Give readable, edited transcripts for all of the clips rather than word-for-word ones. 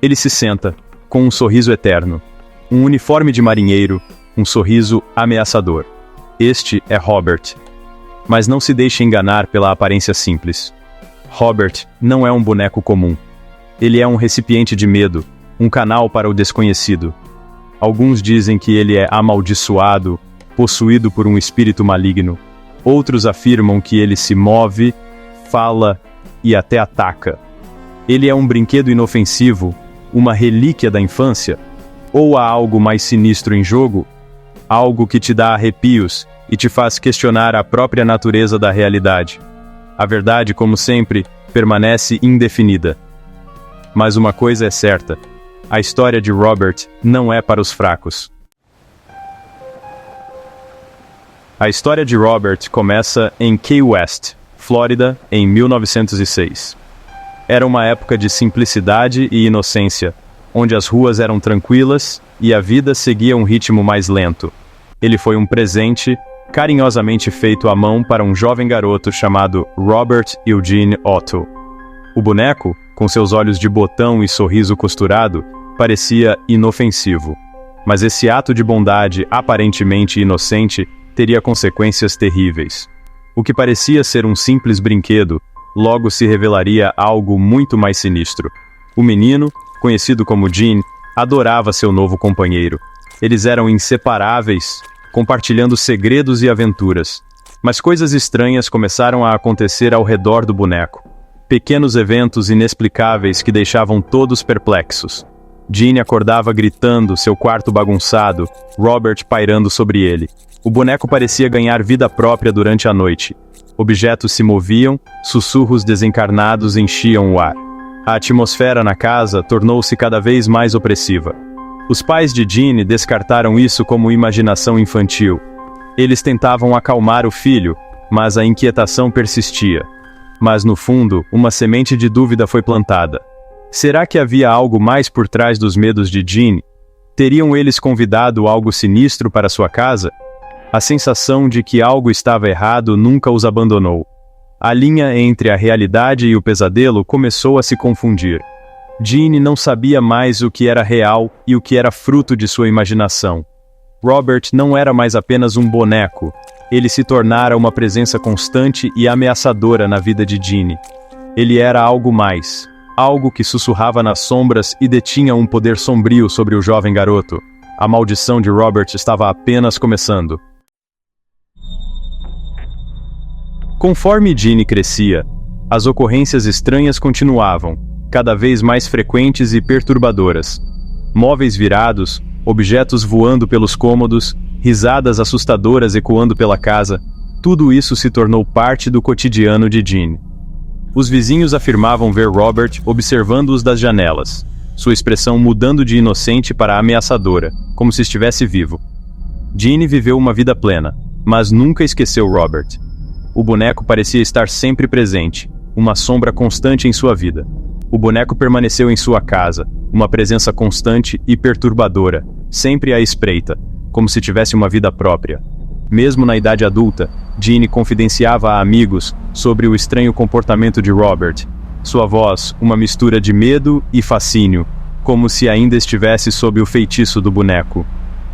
Ele se senta, com um sorriso eterno. Um uniforme de marinheiro, um sorriso ameaçador. Este é Robert. Mas não se deixe enganar pela aparência simples. Robert não é um boneco comum. Ele é um recipiente de medo, um canal para o desconhecido. Alguns dizem que ele é amaldiçoado, possuído por um espírito maligno. Outros afirmam que ele se move, fala e até ataca. Ele é um brinquedo inofensivo, uma relíquia da infância? Ou há algo mais sinistro em jogo? Algo que te dá arrepios e te faz questionar a própria natureza da realidade. A verdade, como sempre, permanece indefinida. Mas uma coisa é certa: a história de Robert não é para os fracos. A história de Robert começa em Key West, Flórida, em 1906. Era uma época de simplicidade e inocência, onde as ruas eram tranquilas e a vida seguia um ritmo mais lento. Ele foi um presente, carinhosamente feito à mão para um jovem garoto chamado Robert Eugene Otto. O boneco, com seus olhos de botão e sorriso costurado, parecia inofensivo. Mas esse ato de bondade aparentemente inocente teria consequências terríveis. O que parecia ser um simples brinquedo, logo se revelaria algo muito mais sinistro. O menino, conhecido como Gene, adorava seu novo companheiro. Eles eram inseparáveis, compartilhando segredos e aventuras. Mas coisas estranhas começaram a acontecer ao redor do boneco. Pequenos eventos inexplicáveis que deixavam todos perplexos. Gene acordava gritando, seu quarto bagunçado, Robert pairando sobre ele. O boneco parecia ganhar vida própria durante a noite. Objetos se moviam, sussurros desencarnados enchiam o ar. A atmosfera na casa tornou-se cada vez mais opressiva. Os pais de Gene descartaram isso como imaginação infantil. Eles tentavam acalmar o filho, mas a inquietação persistia. Mas no fundo, uma semente de dúvida foi plantada. Será que havia algo mais por trás dos medos de Gene? Teriam eles convidado algo sinistro para sua casa? A sensação de que algo estava errado nunca os abandonou. A linha entre a realidade e o pesadelo começou a se confundir. Gene não sabia mais o que era real e o que era fruto de sua imaginação. Robert não era mais apenas um boneco. Ele se tornara uma presença constante e ameaçadora na vida de Gene. Ele era algo mais. Algo que sussurrava nas sombras e detinha um poder sombrio sobre o jovem garoto. A maldição de Robert estava apenas começando. Conforme Gene crescia, as ocorrências estranhas continuavam, cada vez mais frequentes e perturbadoras. Móveis virados, objetos voando pelos cômodos, risadas assustadoras ecoando pela casa, tudo isso se tornou parte do cotidiano de Gene. Os vizinhos afirmavam ver Robert observando-os das janelas, sua expressão mudando de inocente para ameaçadora, como se estivesse vivo. Gene viveu uma vida plena, mas nunca esqueceu Robert. O boneco parecia estar sempre presente, uma sombra constante em sua vida. O boneco permaneceu em sua casa, uma presença constante e perturbadora, sempre à espreita, como se tivesse uma vida própria. Mesmo na idade adulta, Gene confidenciava a amigos sobre o estranho comportamento de Robert. Sua voz, uma mistura de medo e fascínio, como se ainda estivesse sob o feitiço do boneco.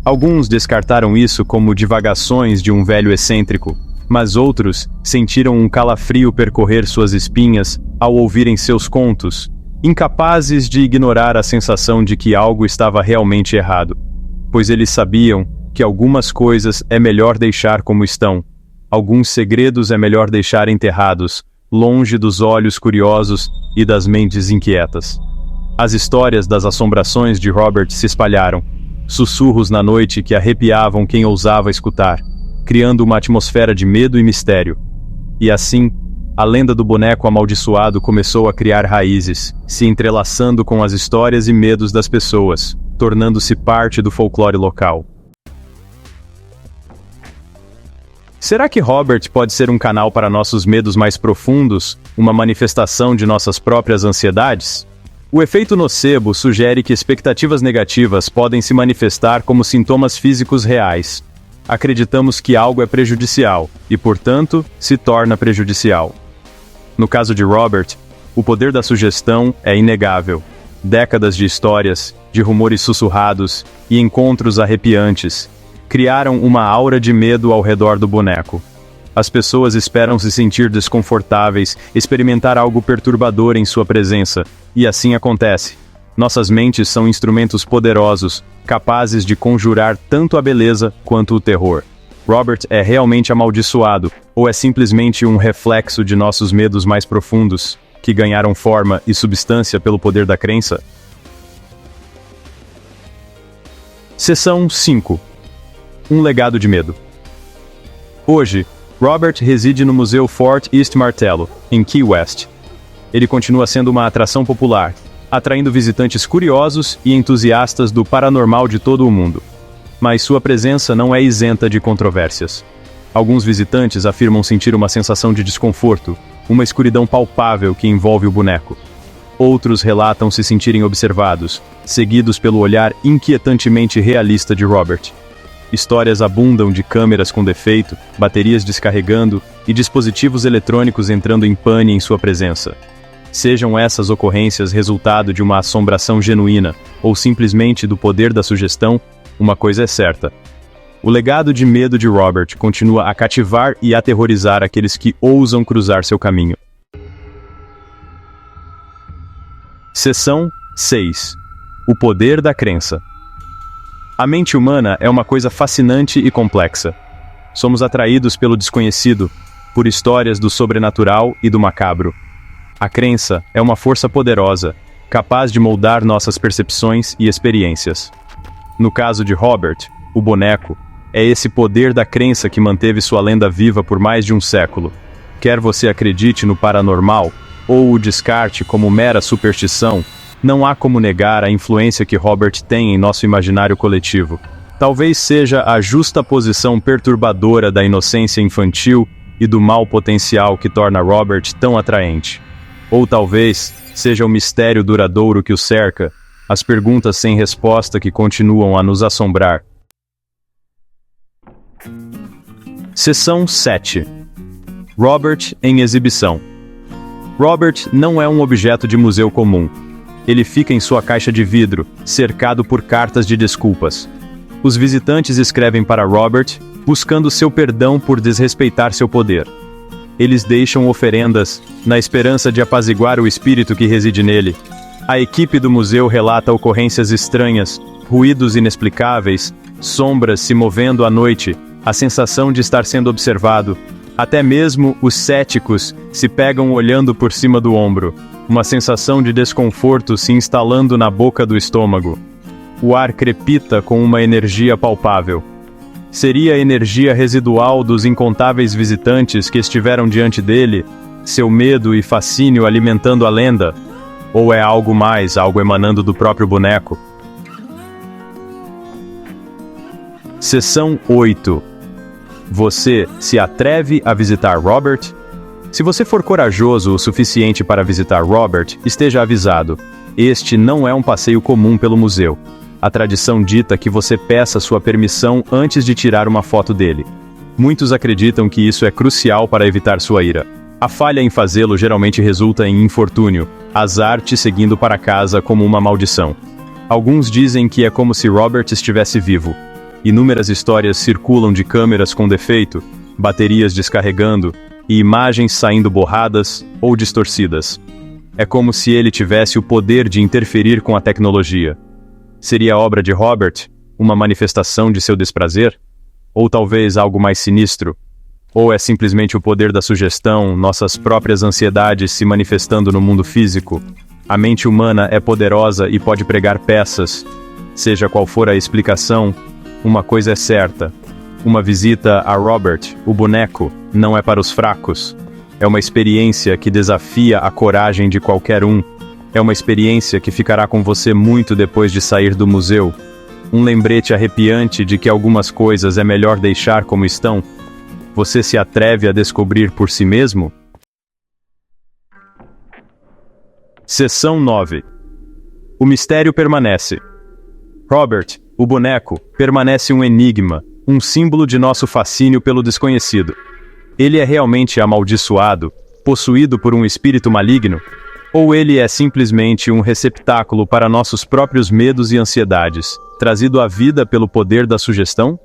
Alguns descartaram isso como divagações de um velho excêntrico, mas outros sentiram um calafrio percorrer suas espinhas ao ouvirem seus contos, incapazes de ignorar a sensação de que algo estava realmente errado, pois eles sabiam que algumas coisas é melhor deixar como estão, alguns segredos é melhor deixar enterrados, longe dos olhos curiosos e das mentes inquietas. As histórias das assombrações de Robert se espalharam, sussurros na noite que arrepiavam quem ousava escutar, criando uma atmosfera de medo e mistério. E assim, a lenda do boneco amaldiçoado começou a criar raízes, se entrelaçando com as histórias e medos das pessoas, tornando-se parte do folclore local. Será que Robert pode ser um canal para nossos medos mais profundos, uma manifestação de nossas próprias ansiedades? O efeito nocebo sugere que expectativas negativas podem se manifestar como sintomas físicos reais. Acreditamos que algo é prejudicial e, portanto, se torna prejudicial. No caso de Robert, o poder da sugestão é inegável. Décadas de histórias, de rumores sussurrados e encontros arrepiantes criaram uma aura de medo ao redor do boneco. As pessoas esperam se sentir desconfortáveis, experimentar algo perturbador em sua presença, e assim acontece. Nossas mentes são instrumentos poderosos, capazes de conjurar tanto a beleza quanto o terror. Robert é realmente amaldiçoado, ou é simplesmente um reflexo de nossos medos mais profundos, que ganharam forma e substância pelo poder da crença? Seção 5. Um legado de medo. Hoje, Robert reside no Museu Fort East Martello, em Key West. Ele continua sendo uma atração popular, atraindo visitantes curiosos e entusiastas do paranormal de todo o mundo. Mas sua presença não é isenta de controvérsias. Alguns visitantes afirmam sentir uma sensação de desconforto, uma escuridão palpável que envolve o boneco. Outros relatam se sentirem observados, seguidos pelo olhar inquietantemente realista de Robert. Histórias abundam de câmeras com defeito, baterias descarregando e dispositivos eletrônicos entrando em pane em sua presença. Sejam essas ocorrências resultado de uma assombração genuína ou simplesmente do poder da sugestão, uma coisa é certa. O legado de medo de Robert continua a cativar e aterrorizar aqueles que ousam cruzar seu caminho. Seção 6. O poder da crença. A mente humana é uma coisa fascinante e complexa. Somos atraídos pelo desconhecido, por histórias do sobrenatural e do macabro. A crença é uma força poderosa, capaz de moldar nossas percepções e experiências. No caso de Robert, o boneco, é esse poder da crença que manteve sua lenda viva por mais de um século. Quer você acredite no paranormal, ou o descarte como mera superstição, não há como negar a influência que Robert tem em nosso imaginário coletivo. Talvez seja a justa posição perturbadora da inocência infantil e do mau potencial que torna Robert tão atraente. Ou talvez seja o mistério duradouro que o cerca, as perguntas sem resposta que continuam a nos assombrar. Seção 7. Robert em exibição. Robert não é um objeto de museu comum. Ele fica em sua caixa de vidro, cercado por cartas de desculpas. Os visitantes escrevem para Robert, buscando seu perdão por desrespeitar seu poder. Eles deixam oferendas, na esperança de apaziguar o espírito que reside nele. A equipe do museu relata ocorrências estranhas, ruídos inexplicáveis, sombras se movendo à noite, a sensação de estar sendo observado. Até mesmo os céticos se pegam olhando por cima do ombro, uma sensação de desconforto se instalando na boca do estômago. O ar crepita com uma energia palpável. Seria a energia residual dos incontáveis visitantes que estiveram diante dele, seu medo e fascínio alimentando a lenda? Ou é algo mais, algo emanando do próprio boneco? Seção 8. Você se atreve a visitar Robert? Se você for corajoso o suficiente para visitar Robert, esteja avisado. Este não é um passeio comum pelo museu. A tradição dita que você peça sua permissão antes de tirar uma foto dele. Muitos acreditam que isso é crucial para evitar sua ira. A falha em fazê-lo geralmente resulta em infortúnio, azar te seguindo para casa como uma maldição. Alguns dizem que é como se Robert estivesse vivo. Inúmeras histórias circulam de câmeras com defeito, baterias descarregando e imagens saindo borradas ou distorcidas. É como se ele tivesse o poder de interferir com a tecnologia. Seria obra de Robert, uma manifestação de seu desprazer? Ou talvez algo mais sinistro? Ou é simplesmente o poder da sugestão, nossas próprias ansiedades se manifestando no mundo físico? A mente humana é poderosa e pode pregar peças. Seja qual for a explicação, uma coisa é certa. Uma visita a Robert, o boneco, não é para os fracos. É uma experiência que desafia a coragem de qualquer um. É uma experiência que ficará com você muito depois de sair do museu. Um lembrete arrepiante de que algumas coisas é melhor deixar como estão. Você se atreve a descobrir por si mesmo? Seção 9. O mistério permanece. Robert, o boneco, permanece um enigma, um símbolo de nosso fascínio pelo desconhecido. Ele é realmente amaldiçoado, possuído por um espírito maligno? Ou ele é simplesmente um receptáculo para nossos próprios medos e ansiedades, trazido à vida pelo poder da sugestão?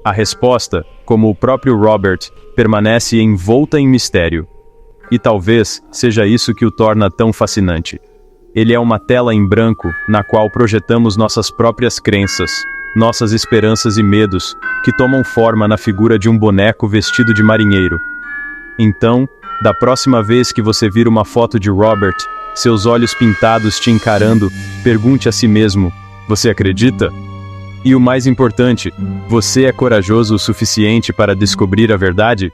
A resposta, como o próprio Robert, permanece envolta em mistério. E talvez seja isso que o torna tão fascinante. Ele é uma tela em branco na qual projetamos nossas próprias crenças, nossas esperanças e medos, que tomam forma na figura de um boneco vestido de marinheiro. Então, da próxima vez que você vir uma foto de Robert, seus olhos pintados te encarando, pergunte a si mesmo: você acredita? E o mais importante, você é corajoso o suficiente para descobrir a verdade?